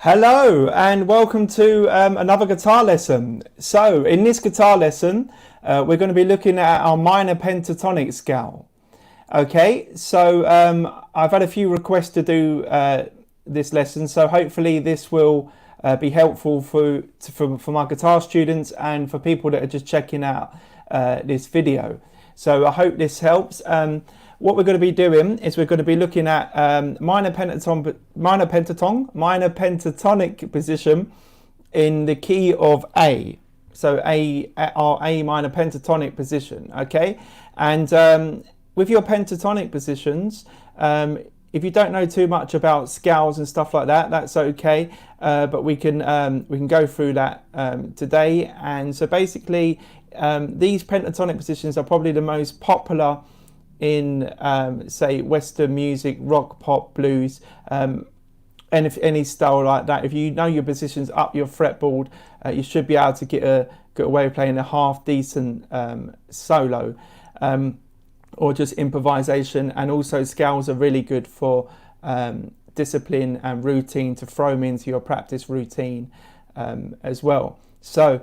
Hello and welcome to another guitar lesson. So in this guitar lesson we're going to be looking at our minor pentatonic scale. Okay, so I've had a few requests to do this lesson, so hopefully this will be helpful for my guitar students and for people that are just checking out this video. So I hope this helps. What we're going to be doing is we're going to be looking at minor pentatonic position in the key of A. So our A minor pentatonic position, okay? And with your pentatonic positions, if you don't know too much about scales and stuff like that, that's okay. But we can go through that today. And so basically, these pentatonic positions are probably the most popular in say Western music, rock, pop, blues, and if any style like that. If you know your positions up your fretboard, you should be able to get away with playing a half decent solo, or just improvisation. And also scales are really good for discipline and routine, to throw them into your practice routine as well. So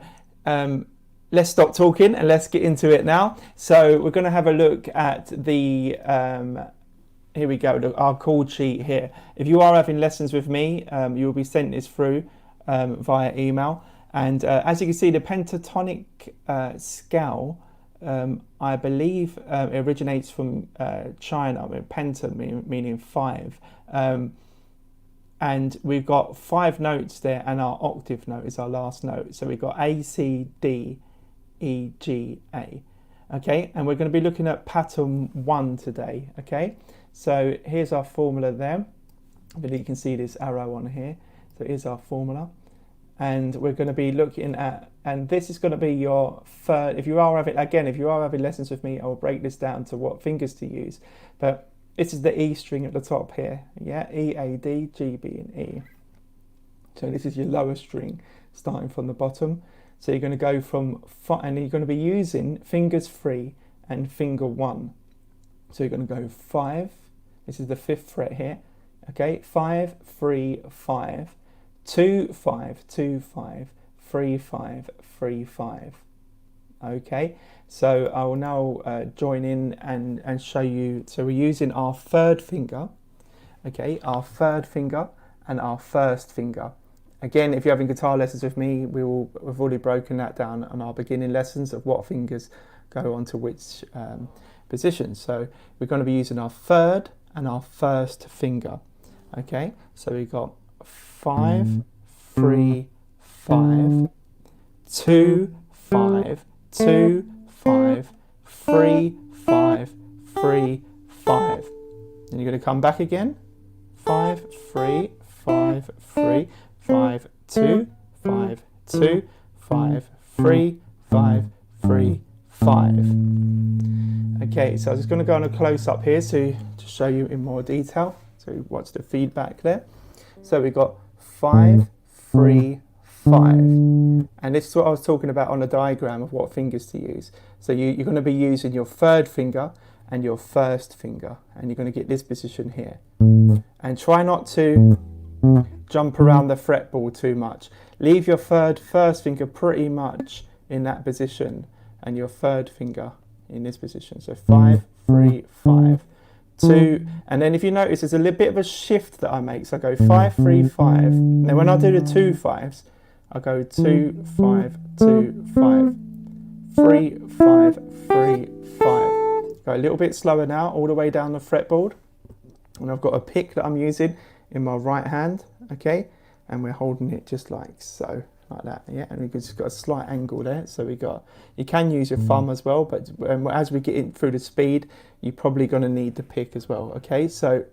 let's stop talking and let's get into it now. So we're going to have a look at the, here we go, our chord sheet here. If you are having lessons with me, you will be sent this through via email. And as you can see, the pentatonic scale, I believe originates from China. I mean, penta meaning five. And we've got 5 notes there, and our octave note is our last note. So we've got A, C, D, E, G, A. Okay, and we're going to be looking at pattern 1 today. Okay, so here's our formula there. I believe you can see this arrow on here. So here's our formula, and we're going to be looking at, and this is going to be your third. If you are having lessons with me, I will break this down to what fingers to use. But this is the E string at the top here. Yeah, E, A, D, G, B, and E. So this is your lower string starting from the bottom. So you're going to go from 5, and you're going to be using fingers 3 and finger 1. So you're going to go 5. This is the 5th fret here. Okay, 5, 3, 5, 2, 5, 2, 5, 3, 5, 3, 5. Okay, so I will now join in and show you. So we're using our 3rd finger. Okay, our 3rd finger and our 1st finger. Again, if you're having guitar lessons with me, we've already broken that down on our beginning lessons of what fingers go on to which positions. So we're going to be using our 3rd and our 1st finger. Okay, so we've got 5, 3, 5, 2, 5, 2, 5, 3, 5, 3, 5. Then you're going to come back again. 5, 3, 5, 3. 5, 2, 5, 2, 5, 3, 5, 3, 5. Okay, so I'm just going to go on a close up here to show you in more detail. So watch the feedback there. So we've got 5, 3, 5. And this is what I was talking about on the diagram of what fingers to use. So you're going to be using your 3rd finger and your 1st finger. And you're going to get this position here. And try not to jump around the fretboard too much. Leave your 1st finger pretty much in that position and your 3rd finger in this position. So 5, 3, 5, 2, and then if you notice there's a little bit of a shift that I make. So I go 5, 3, 5. Then when I do the 2 5s, I go 2, 5, 2, 5, 3, 5, 3, 5. Go a little bit slower now, all the way down the fretboard. And I've got a pick that I'm using in my right hand, okay, and we're holding it just like so, like that, yeah, and we've just got a slight angle there. So you can use your thumb as well, but as we get in through the speed, you're probably going to need the pick as well. Okay, so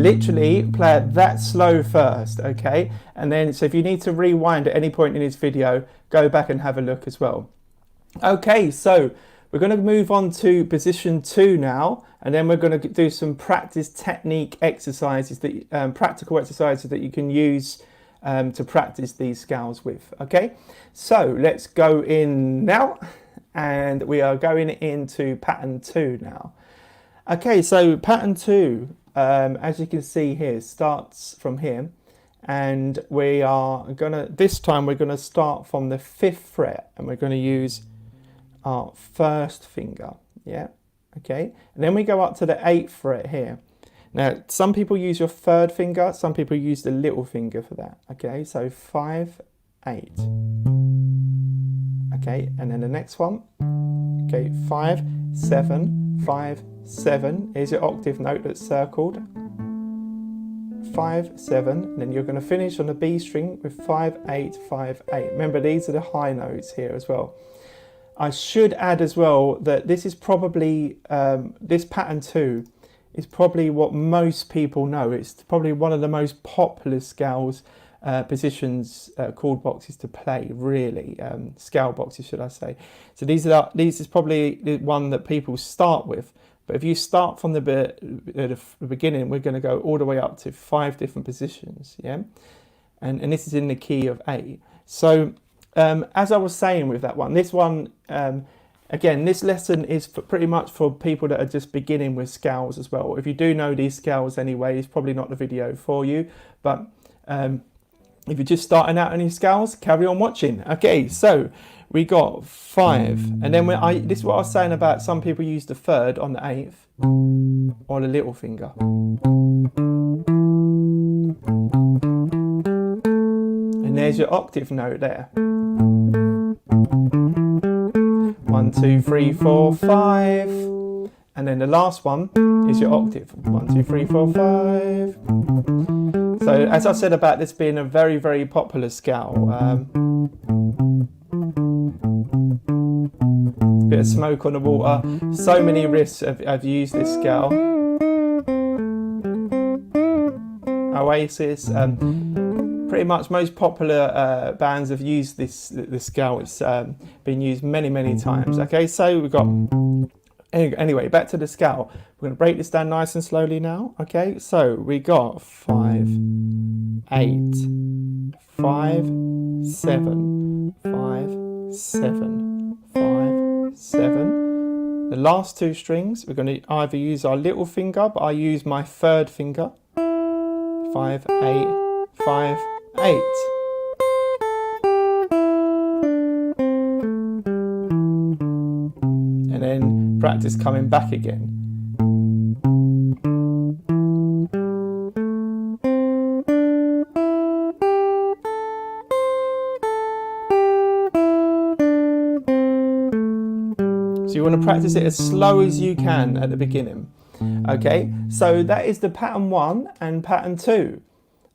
literally play it that slow first, okay? And then, so if you need to rewind at any point in this video, go back and have a look as well. Okay, so we're going to move on to position 2 now, and then we're going to do some practice technique exercises, that practical exercises that you can use to practice these scales with. Okay, so let's go in now, and we are going into pattern 2 now. Okay, so pattern 2, as you can see here, starts from here, and we are gonna, this time we're gonna start from the 5th fret, and we're gonna use our 1st finger, yeah, okay, and then we go up to the 8th fret here. Now, some people use your 3rd finger, some people use the little finger for that, okay, so 5, 8, okay, and then the next one, okay, 5, 7, 5, 7, here's your octave note that's circled, 5, 7, and then you're going to finish on the B string with 5, 8, 5, 8. Remember, these are the high notes here as well. I should add as well that this is probably, this pattern 2 is probably what most people know. It's probably one of the most popular scales, positions, chord boxes to play, really, scale boxes, should I say. So these is probably the one that people start with. But if you start from the beginning, we're going to go all the way up to 5 different positions, yeah? And this is in the key of A. So as I was saying with that one, this one, again, this lesson is pretty much for people that are just beginning with scales as well. If you do know these scales anyway, it's probably not the video for you. But if you're just starting out on these scales, carry on watching. Okay, so we got 5, and then this is what I was saying about some people use the 3rd on the 8th or the little finger. And there's your octave note there. 1, 2, 3, 4, 5, and then the last one is your octave. 1, 2, 3, 4, 5. So as I said about this being a very, very popular scale, bit of smoke on the water. So many riffs have used this scale. Oasis, pretty much most popular bands have used this scale. It's been used many, many times. Okay, so we've got, anyway, back to the scale. We're going to break this down nice and slowly now. Okay, so we got 5, 8, 5, 7, 5, 7, 5, 7. The last 2 strings, we're going to either use our little finger, but I use my 3rd finger. 5, 8, 5, 8. And then practice coming back again. So you want to practice it as slow as you can at the beginning. Okay, so that is the pattern 1 and pattern 2.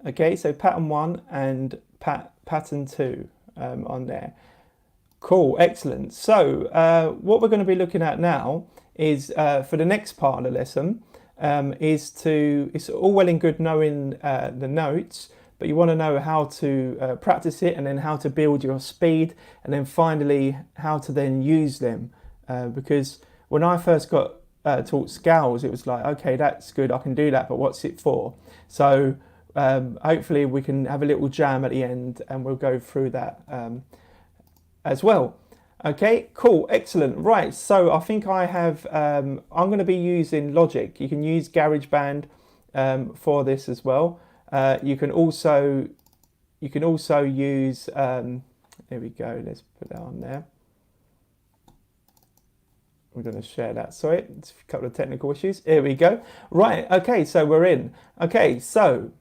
Okay, so pattern 1 and pattern 2 on there. Cool, excellent. So what we're going to be looking at now is for the next part of the lesson it's all well and good knowing the notes, but you want to know how to practice it, and then how to build your speed, and then finally how to then use them. Because when I first got taught scales, it was like, okay, that's good, I can do that, but what's it for? So hopefully we can have a little jam at the end, and we'll go through that as well. Okay, cool, excellent. Right, so I think I have, I'm going to be using Logic. You can use GarageBand for this as well. You can also use, there we go, let's put that on there. We're going to share that, sorry, it's a couple of technical issues. Here we go. Right, okay, so we're in. Okay, so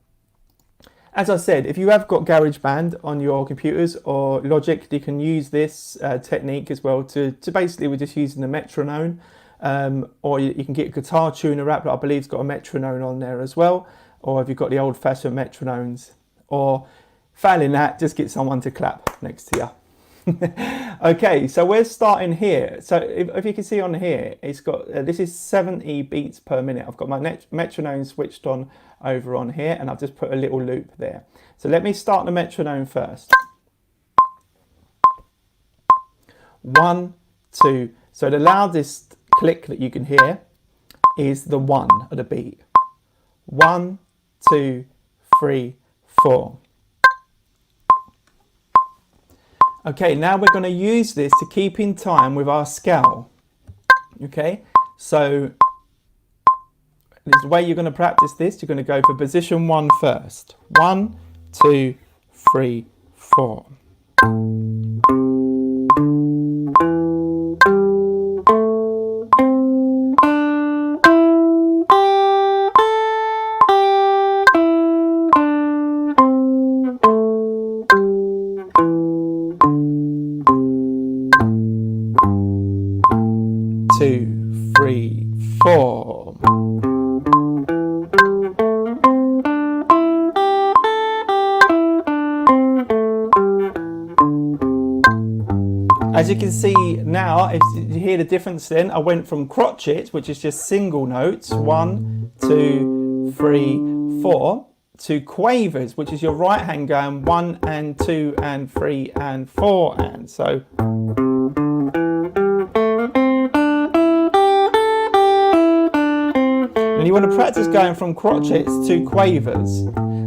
as I said, if you have got GarageBand on your computers or Logic, you can use this technique as well to basically, we're just using the metronome, or you can get a guitar tuner app that I believe has got a metronome on there as well, or if you've got the old-fashioned metronomes, or failing that, just get someone to clap next to you. Okay, so we're starting here. So if you can see on here, it's got this is 70 beats per minute. I've got my metronome switched on over on here, and I've just put a little loop there. So let me start the metronome first. 1, 2, So the loudest click that you can hear is the 1 of the beat. 1, 2, 3, 4. Okay, now we're going to use this to keep in time with our scale. Okay, so the way you're going to practice this, you're going to go for position 1 first. 1, 2, 3, 4. Two, three, four. As you can see now, if you hear the difference then, I went from crotchet, which is just single notes, 1, 2, 3, 4, to quavers, which is your right hand going 1 and 2 and 3 and 4 and so. And you want to practice going from crotchets to quavers.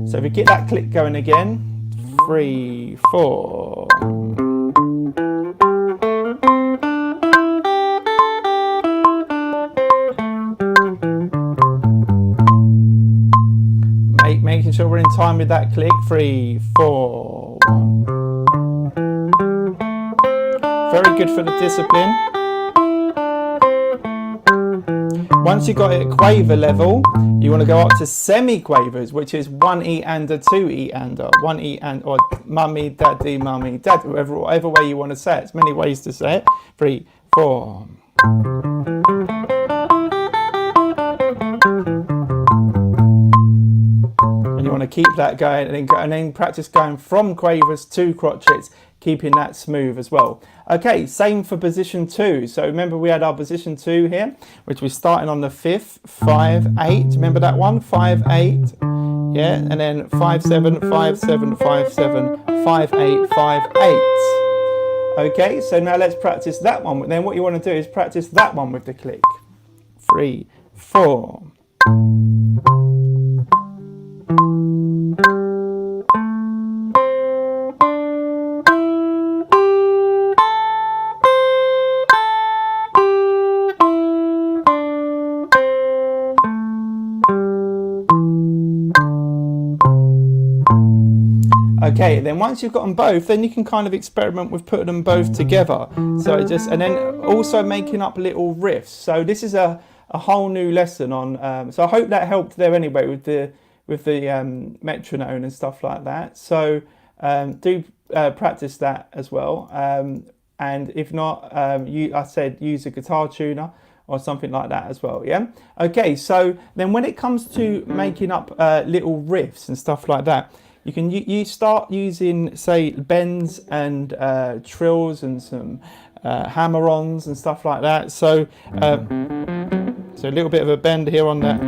So if you get that click going again, 3, 4. Making sure we're in time with that click, 3, 4, 1. Very good for the discipline. Once you've got it at quaver level, you want to go up to semi-quavers, which is 1 E-ander, 2 E-ander, 1 E-and, or mummy, daddy, whatever way you want to say it. There's many ways to say it. 3, 4. And you want to keep that going and then practice going from quavers to crotchets, keeping that smooth as well. Okay, same for position 2. So remember we had our position 2 here, which we're starting on the 5th, 5, 8. Remember that one? 5, 8. Yeah, and then 5, 7, 5, 7, 5, 7, 5, 8, 5, 8. Okay, so now let's practice that one. Then what you want to do is practice that one with the click. 3, 4. Okay, then once you've got them both, then you can kind of experiment with putting them both together. So and then also making up little riffs. So this is a whole new lesson on. So I hope that helped there anyway with the metronome and stuff like that. So do practice that as well. And if not, I said use a guitar tuner or something like that as well. Yeah. Okay. So then when it comes to making up little riffs and stuff like that, you can you start using, say, bends and trills and some hammer-ons and stuff like that. So, so a little bit of a bend here on that.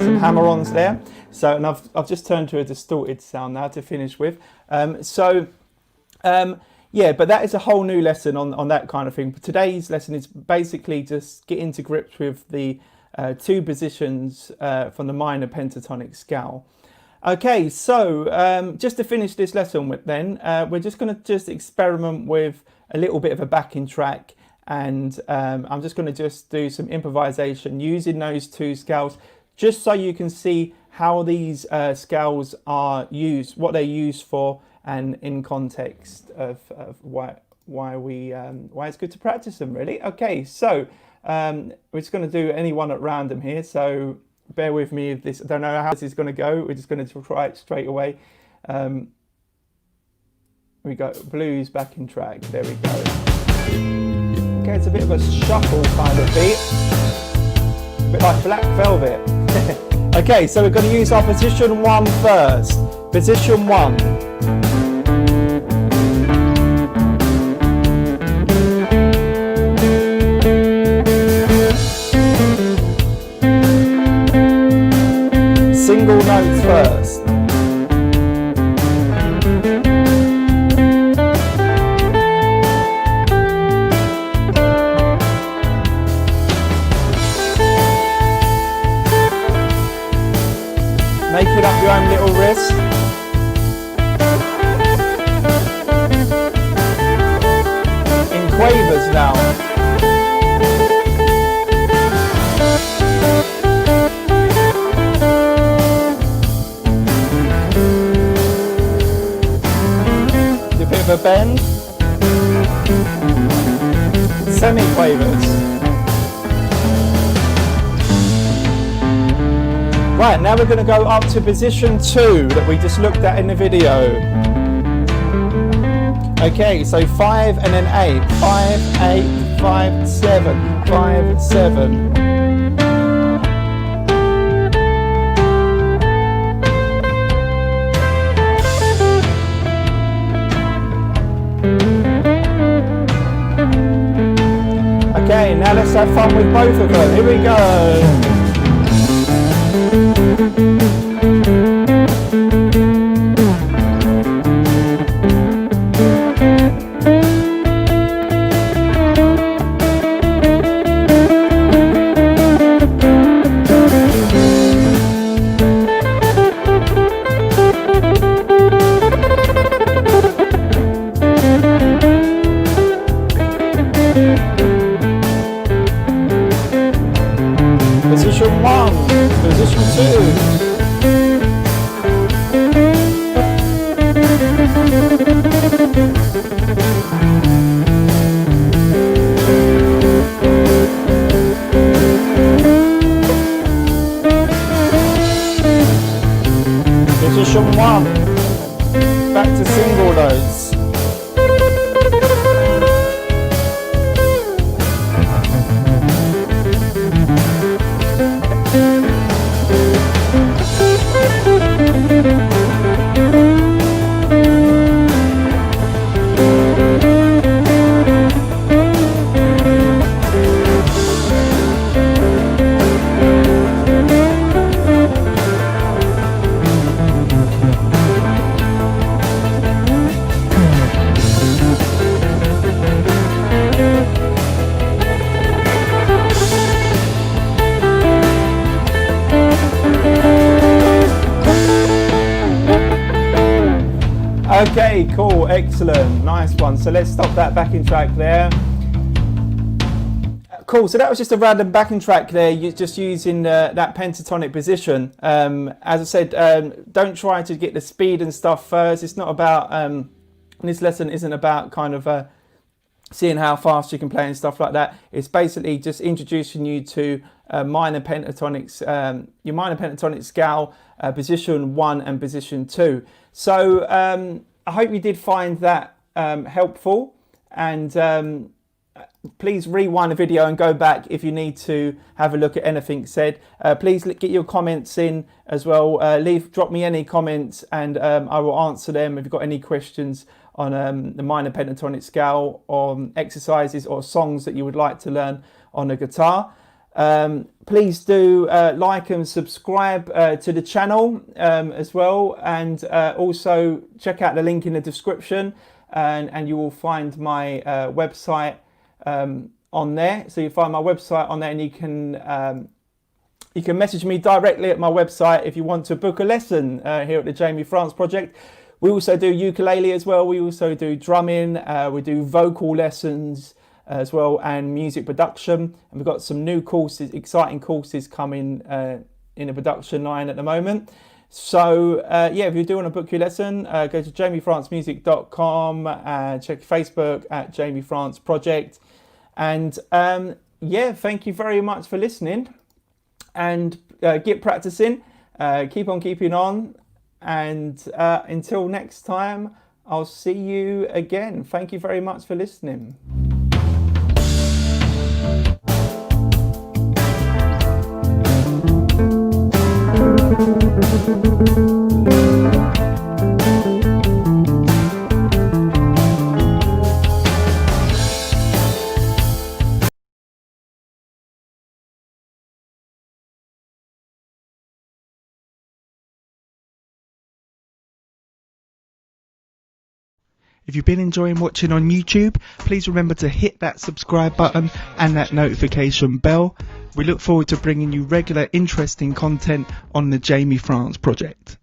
Some hammer-ons there. So, and I've just turned to a distorted sound now to finish with. Yeah, but that is a whole new lesson on that kind of thing. But today's lesson is basically just getting to grips with the 2 positions from the minor pentatonic scale. Okay, so just to finish this lesson with then, we're just going to experiment with a little bit of a backing track, and I'm just going to do some improvisation using those 2 scales, just so you can see how these scales are used, what they're used for, and in context of why it's good to practice them, really. Okay, so we're just going to do any one at random here, so bear with me if this, I don't know how this is going to go. We're just going to try it straight away. We got blues backing track, there we go. Okay, it's a bit of a shuffle kind of beat, a bit like Black Velvet. Okay, so we're going to use our position 1 first. Position 1. Single notes first. quaver bend, semi-quavers. Right, now we're going to go up to position 2 that we just looked at in the video. Okay, so 5 and then 8. 5, 8, 5, 7, 5, 7. Okay, now let's have fun with both of them. Here we go. Position 1, position 2. Position 1, back to single notes. Okay, cool, excellent, nice one. So let's stop that backing track there. Cool, so that was just a random backing track there, you're just using that pentatonic position. As I said, don't try to get the speed and stuff first. It's not about, this lesson isn't about kind of seeing how fast you can play and stuff like that. It's basically just introducing you to minor pentatonics, your minor pentatonic scale, position 1 and position 2. So I hope you did find that helpful, and please rewind the video and go back if you need to have a look at anything said. Please get your comments in as well. Drop me any comments and I will answer them. If you've got any questions on the minor pentatonic scale, or exercises or songs that you would like to learn on the guitar, please do like and subscribe to the channel as well, and also check out the link in the description, and you will find my website on there. So you find my website on there, and you can message me directly at my website if you want to book a lesson here at the Jamie France Project. We also do ukulele as well. We also do drumming. We do vocal lessons as well, and music production. And we've got some new courses, exciting courses coming in the production line at the moment. So yeah, if you do want to book your lesson, go to jamiefrancemusic.com, check Facebook at Jamie France Project. And yeah, thank you very much for listening, and get practicing, keep on keeping on, and until next time, I'll see you again. Thank you very much for listening. If you've been enjoying watching on YouTube, please remember to hit that subscribe button and that notification bell. We look forward to bringing you regular interesting content on the Jamie France Project.